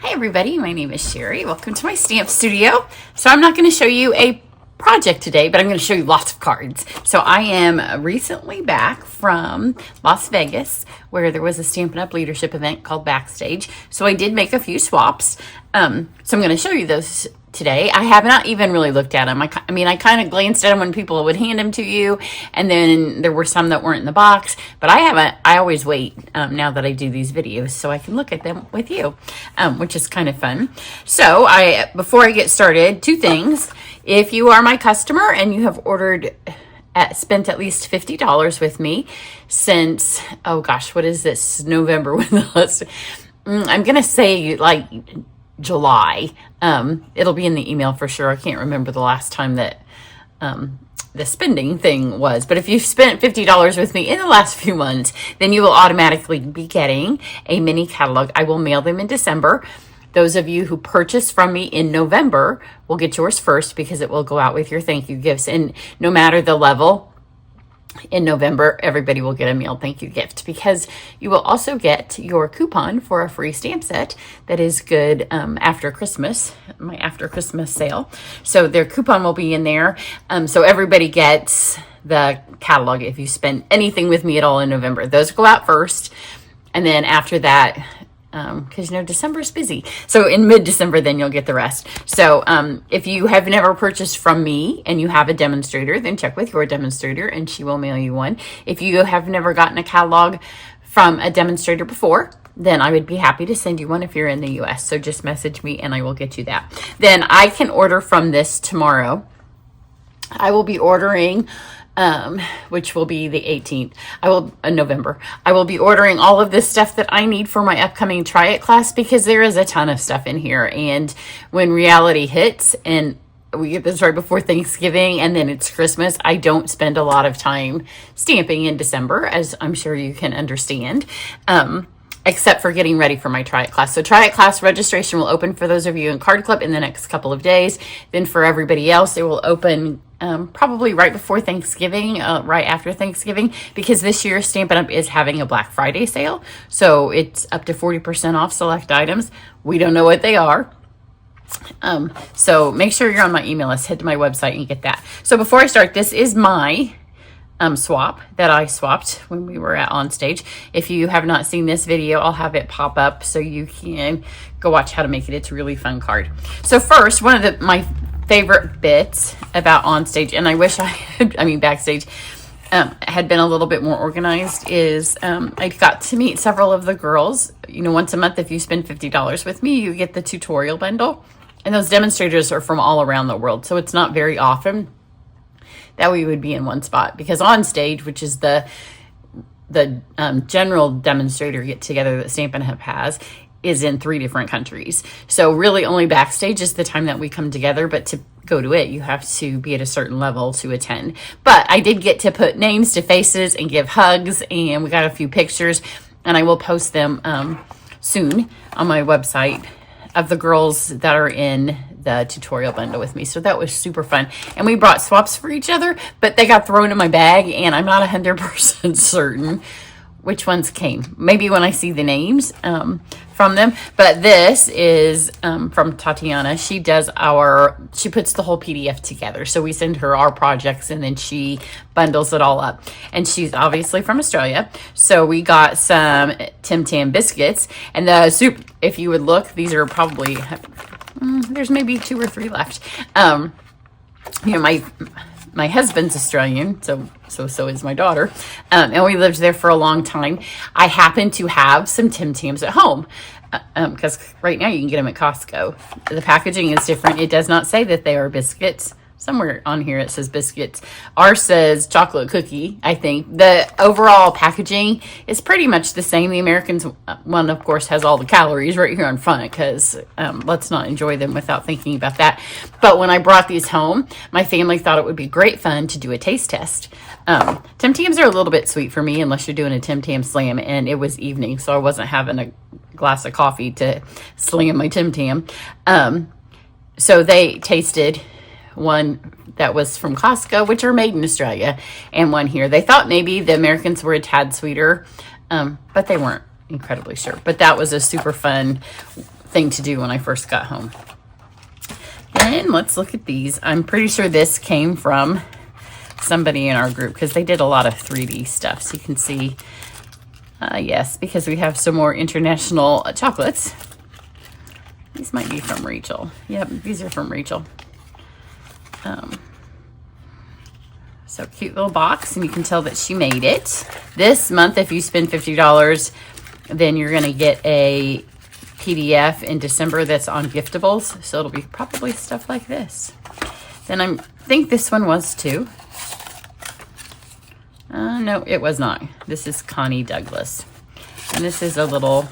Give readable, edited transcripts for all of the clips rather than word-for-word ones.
Hi everybody, my name is Sherry. Welcome to my stamp studio. So I'm not going to show you a project today, but I'm going to show you lots of cards. So I am recently back from Las Vegas, where there was a Stampin' Up! Leadership event called Backstage. So I did make a few swaps. So I'm going to show you those today. I have not even really looked at them. I mean, I kind of glanced at them when people would hand them to you, and then there were some that weren't in the box, but I haven't. I always wait now that I do these videos so I can look at them with you, which is kind of fun. So before I get started, two things. If you are my customer and you have spent at least $50 with me since, oh gosh, what is this, November? I'm going to say like July. It'll be in the email for sure. I can't remember the last time that the spending thing was, but if you've spent $50 with me in the last few months, then you will automatically be getting a mini catalog. I will mail them in December. Those of you who purchase from me in November will get yours first because it will go out with your thank you gifts. And no matter the level, in November, everybody will get a mailed thank you gift, because you will also get your coupon for a free stamp set that is good after Christmas, my after Christmas sale. So their coupon will be in there. So everybody gets the catalog if you spend anything with me at all in November. Those go out first. And then after that, because December is busy. So in mid-December, then you'll get the rest. So if you have never purchased from me and you have a demonstrator, then check with your demonstrator and she will mail you one. If you have never gotten a catalog from a demonstrator before, then I would be happy to send you one if you're in the US. So just message me and I will get you that. Then I can order from this tomorrow. I will be ordering which will be the 18th. November. I will be ordering all of this stuff that I need for my upcoming Try It class, because there is a ton of stuff in here. And when reality hits and we get this right before Thanksgiving and then it's Christmas, I don't spend a lot of time stamping in December, as I'm sure you can understand. Except for getting ready for my Try It class. So Try It class registration will open for those of you in Card Club in the next couple of days. Then for everybody else, it will open probably right before Thanksgiving, right after Thanksgiving, because this year Stampin' Up! Is having a Black Friday sale. So it's up to 40% off select items. We don't know what they are. So make sure you're on my email list. Head to my website and get that. So before I start, this is my swap that I swapped when we were on stage. If you have not seen this video, I'll have it pop up so you can go watch how to make it. It's a really fun card. So first, one of my favorite bits about on stage, and I wish Backstage had been a little bit more organized, is I got to meet several of the girls. Once a month, if you spend $50 with me, you get the tutorial bundle, and those demonstrators are from all around the world. So it's not very often that we would be in one spot, because on stage, which is the general demonstrator get together that Stampin' Up! Has, is in 3 different countries. So really only Backstage is the time that we come together, but to go to it, you have to be at a certain level to attend. But I did get to put names to faces and give hugs, and we got a few pictures, and I will post them soon on my website of the girls that are in the tutorial bundle with me. So that was super fun. And we brought swaps for each other, but they got thrown in my bag, and I'm not 100% certain which ones came. Maybe when I see the names from them. But this is from Tatiana. She puts the whole PDF together. So we send her our projects and then she bundles it all up. And she's obviously from Australia. So we got some Tim Tam biscuits. And the soup, if you would look, these are probably, there's maybe 2 or 3 left. My husband's Australian, so is my daughter, and we lived there for a long time. I happen to have some Tim Tams at home, because right now you can get them at Costco. The packaging is different. It does not say that they are biscuits. Somewhere on here it says biscuits. Ours says chocolate cookie, I think. The overall packaging is pretty much the same. The Americans one, of course, has all the calories right here on front, because let's not enjoy them without thinking about that. But when I brought these home, my family thought it would be great fun to do a taste test. Tim Tams are a little bit sweet for me unless you're doing a Tim Tam slam, and it was evening, so I wasn't having a glass of coffee to slam my Tim Tam. So they tasted one that was from Costco, which are made in Australia, and one here. They thought maybe the Americans were a tad sweeter, but they weren't incredibly sure. But that was a super fun thing to do when I first got home. Then let's look at these. I'm pretty sure this came from somebody in our group because they did a lot of 3D stuff. So you can see, yes, because we have some more international chocolates. These might be from Rachel. Yep, these are from Rachel. So cute little box, and you can tell that she made it. This month, if you spend $50, then you're going to get a PDF in December that's on giftables. So it'll be probably stuff like this. Then I think this one was too. No, it was not. This is Connie Douglas. And this is a little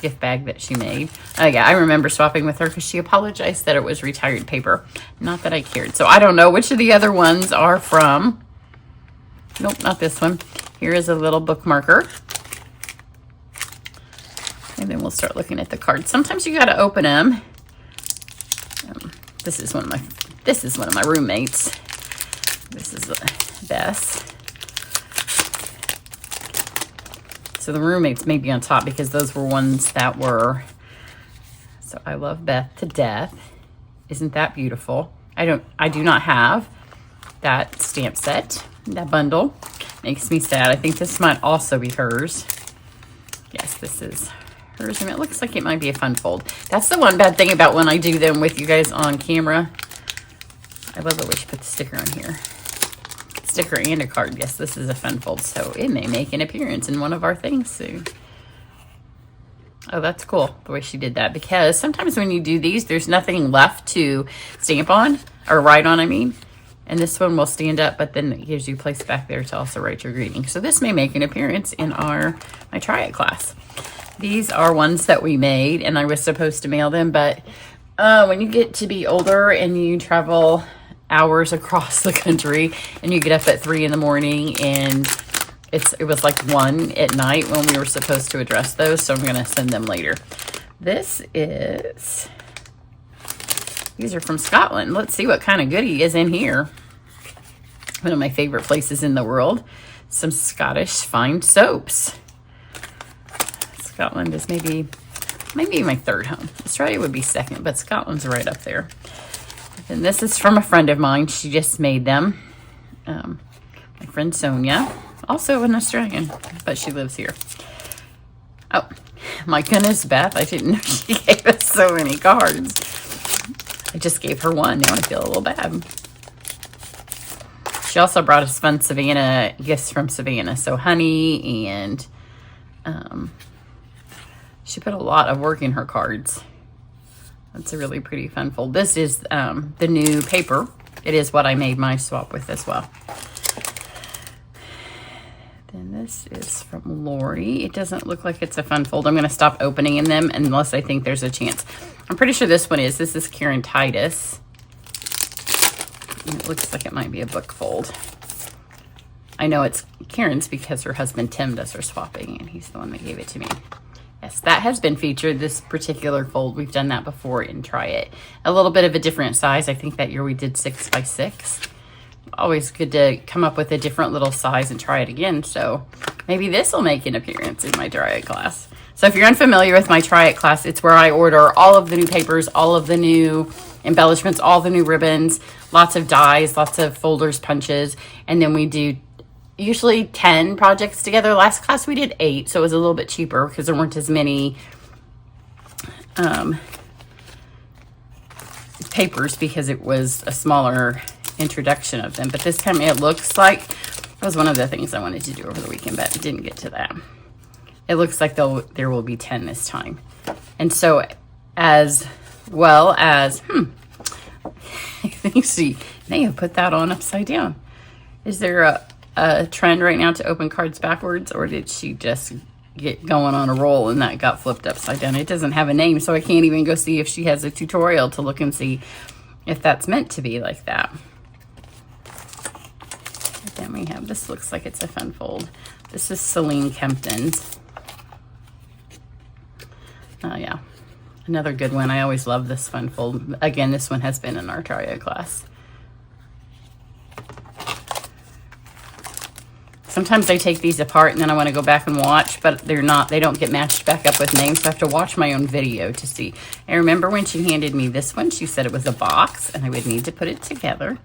gift bag that she made. Oh yeah, I remember swapping with her because she apologized that it was retired paper. Not that I cared. So I don't know which of the other ones are from. Nope, not this one. Here is a little bookmarker. And then we'll start looking at the cards. Sometimes you got to open them. This is one of my roommates. This is Bess. So the roommates may be on top because those were ones that were. So I love Beth to death. Isn't that beautiful? I do not have that stamp set. That bundle makes me sad. I think this might also be hers. Yes, this is hers, and it looks like it might be a fun fold. That's the one bad thing about when I do them with you guys on camera. I love the way she put the sticker on here. Sticker and a card. Yes, this is a fun fold, so it may make an appearance in one of our things soon. Oh, that's cool, the way she did that, because sometimes when you do these, there's nothing left to stamp on, or write on, I mean. And this one will stand up, but then it gives you place back there to also write your greeting. So this may make an appearance in my Try It class. These are ones that we made, and I was supposed to mail them, but when you get to be older and you travel hours across the country and you get up at 3 in the morning and it was like 1 at night when we were supposed to address those, so I'm going to send them later. These are from Scotland. Let's see what kind of goodie is in here. One of my favorite places in the world. Some Scottish fine soaps. Scotland is maybe my third home. Australia would be second, but Scotland's right up there. And this is from a friend of mine. She just made them. My friend Sonia, also an Australian, but she lives here. Oh, my goodness, Beth, I didn't know she gave us so many cards. I just gave her one. Now I feel a little bad. She also brought us fun Savannah gifts from Savannah. So honey and she put a lot of work in her cards. That's a really pretty fun fold. This is the new paper. It is what I made my swap with as well. Then this is from Lori. It doesn't look like it's a fun fold. I'm going to stop opening in them unless I think there's a chance. I'm pretty sure this one is. This is Karen Titus. It looks like it might be a book fold. I know it's Karen's because her husband Tim does her swapping, and he's the one that gave it to me. Yes, that has been featured, this particular fold. We've done that before in Try It. A little bit of a different size. I think that year we did 6 by 6. Always good to come up with a different little size and try it again. So maybe this will make an appearance in my Try It class. So if you're unfamiliar with my Try It class, it's where I order all of the new papers, all of the new embellishments, all the new ribbons, lots of dies, lots of folders, punches, and then we do usually 10 projects together. Last class we did 8, so it was a little bit cheaper because there weren't as many papers because it was a smaller introduction of them. But this time it looks like, that was one of the things I wanted to do over the weekend, but I didn't get to that. It looks like there will be 10 this time. And so as well as, you see, they have put that on upside down. Is there a trend right now to open cards backwards, or did she just get going on a roll and that got flipped upside down? It doesn't have a name, so I can't even go see if she has a tutorial to look and see if that's meant to be like that. And then we have, this looks like it's a fun fold. This is Celine Kempton's. Oh yeah, another good one. I always love this fun fold. Again, this one has been in our Try It class. Sometimes I take these apart and then I want to go back and watch, but they don't get matched back up with names, so I have to watch my own video to see. I remember when she handed me this one, she said it was a box and I would need to put it together.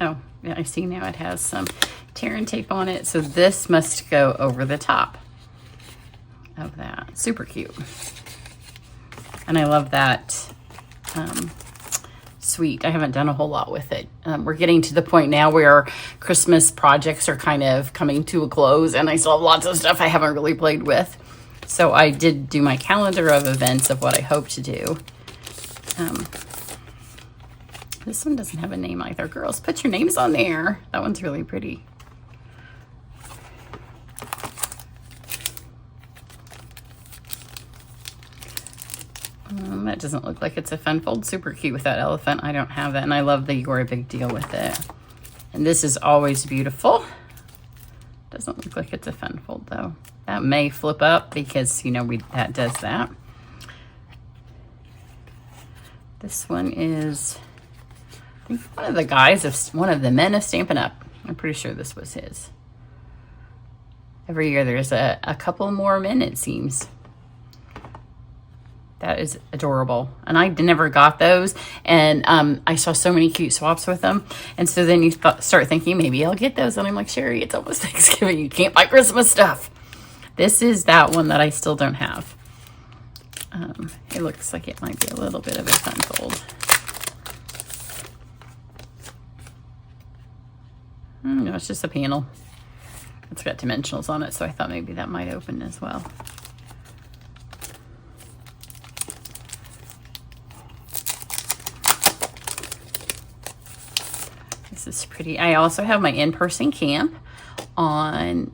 Oh, yeah, I see now it has some tear and tape on it, so this must go over the top of that. Super cute. And I love that sweet. I haven't done a whole lot with it. We're getting to the point now where Christmas projects are kind of coming to a close, and I still have lots of stuff I haven't really played with. So I did do my calendar of events of what I hope to do. This one doesn't have a name either. Girls, put your names on there. That one's really pretty. That doesn't look like it's a fun fold. Super cute with that elephant. I don't have that, and I love the You're a Big Deal with it. And this is always beautiful. Doesn't look like it's a fun fold though. That may flip up because, you know, that does that. This one is, I think, one of the guys of one of the men of Stampin' Up. I'm pretty sure this was his. Every year there's a couple more men, it seems. That is adorable. And I never got those. And I saw so many cute swaps with them. And so then you start thinking, maybe I'll get those. And I'm like, Sherry, it's almost Thanksgiving. You can't buy Christmas stuff. This is that one that I still don't have. It looks like it might be a little bit of a fun fold. No, it's just a panel. It's got dimensionals on it, so I thought maybe that might open as well. This is pretty. I also have my in-person camp on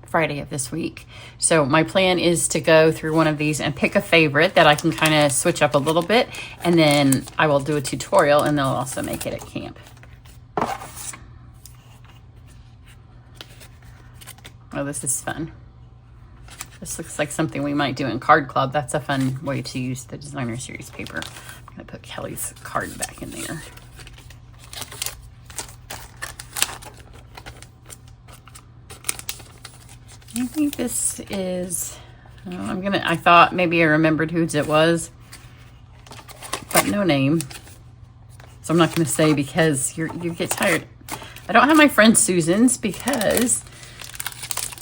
Friday of this week. So my plan is to go through one of these and pick a favorite that I can kind of switch up a little bit, and then I will do a tutorial and they'll also make it at camp. Oh, this is fun. This looks like something we might do in Card Club. That's a fun way to use the Designer Series paper. I'm gonna put Kelly's card back in there. I think this is, I thought maybe I remembered whose it was, but no name. So I'm not gonna say because you get tired. I don't have my friend Susan's because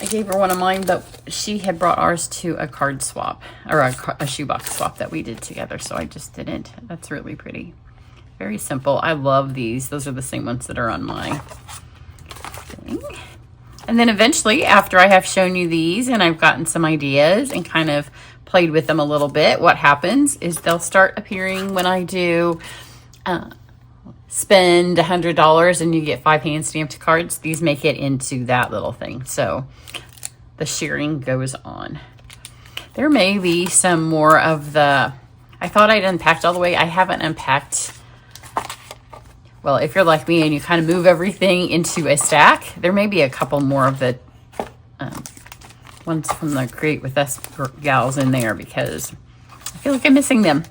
I gave her one of mine, but she had brought ours to a card swap, or a shoebox swap that we did together, so I just didn't. That's really pretty. Very simple. I love these. Those are the same ones that are on my thing. And then eventually, after I have shown you these and I've gotten some ideas and kind of played with them a little bit, what happens is they'll start appearing when I do spend $100 and you get 5 hand stamped cards. These make it into that little thing. So the sharing goes on. There may be some more of the, I thought I'd unpacked all the way. I haven't unpacked. Well, if you're like me and you kind of move everything into a stack, there may be a couple more of the ones from the Create With Us gals in there because I feel like I'm missing them.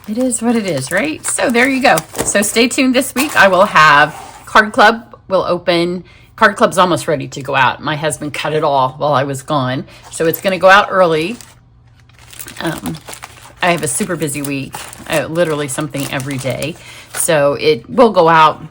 It is what it is, right? So there you go. So stay tuned this week. I will have Card Club will open. Card Club's almost ready to go out. My husband cut it all while I was gone. So it's going to go out early. I have a super busy week. Literally something every day. So it will go out.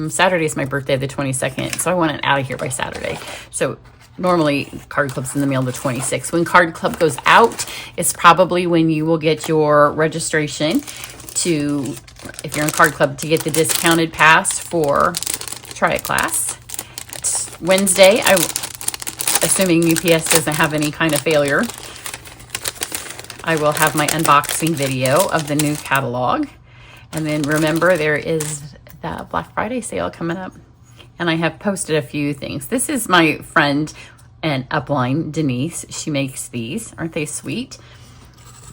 Saturday is my birthday, the 22nd. So I want it out of here by Saturday. So normally Card Club's in the mail the 26th. When Card Club goes out, it's probably when you will get your registration to, if you're in Card Club, to get the discounted pass for Try It class. It's Wednesday, assuming UPS doesn't have any kind of failure, I will have my unboxing video of the new catalog. And then remember, there is the Black Friday sale coming up. And I have posted a few things. This is my friend and upline, Denise. She makes these. Aren't they sweet?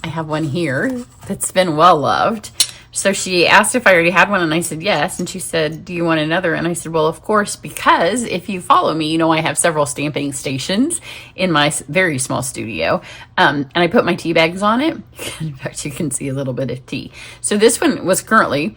I have one here that's been well loved. So she asked if I already had one, and I said yes. And she said, do you want another? And I said, well, of course, because if you follow me, you know I have several stamping stations in my very small studio. And I put my tea bags on it. In fact, you can see a little bit of tea. So this one was currently,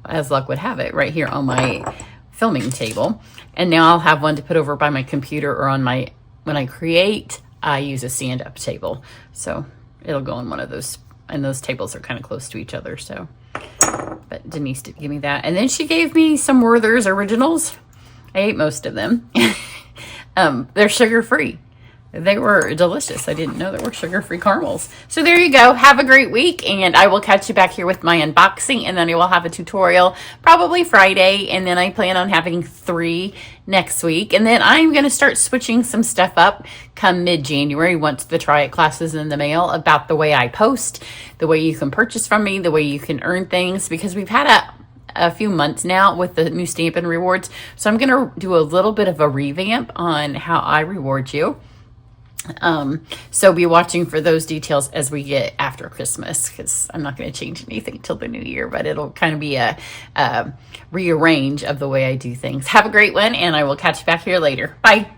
as luck would have it, right here on my filming table. And now I'll have one to put over by my computer or on my, when I create, I use a stand-up table. So it'll go on one of those, and those tables are kind of close to each other. So, but Denise did give me that. And then she gave me some Werther's Originals. I ate most of them. They're sugar-free. They were delicious. I didn't know there were sugar-free caramels. So there you go. Have a great week, and I will catch you back here with my unboxing, and then I will have a tutorial probably Friday, and then I plan on having 3 next week. And then I'm going to start switching some stuff up come mid-January once the Try It class is in the mail about the way I post, the way you can purchase from me, the way you can earn things, because we've had a few months now with the new Stampin' rewards. So I'm going to do a little bit of a revamp on how I reward you. So be watching for those details as we get after Christmas, because I'm not going to change anything till the new year, but it'll kind of be a rearrange of the way I do things. Have a great one, and I will catch you back here later. Bye.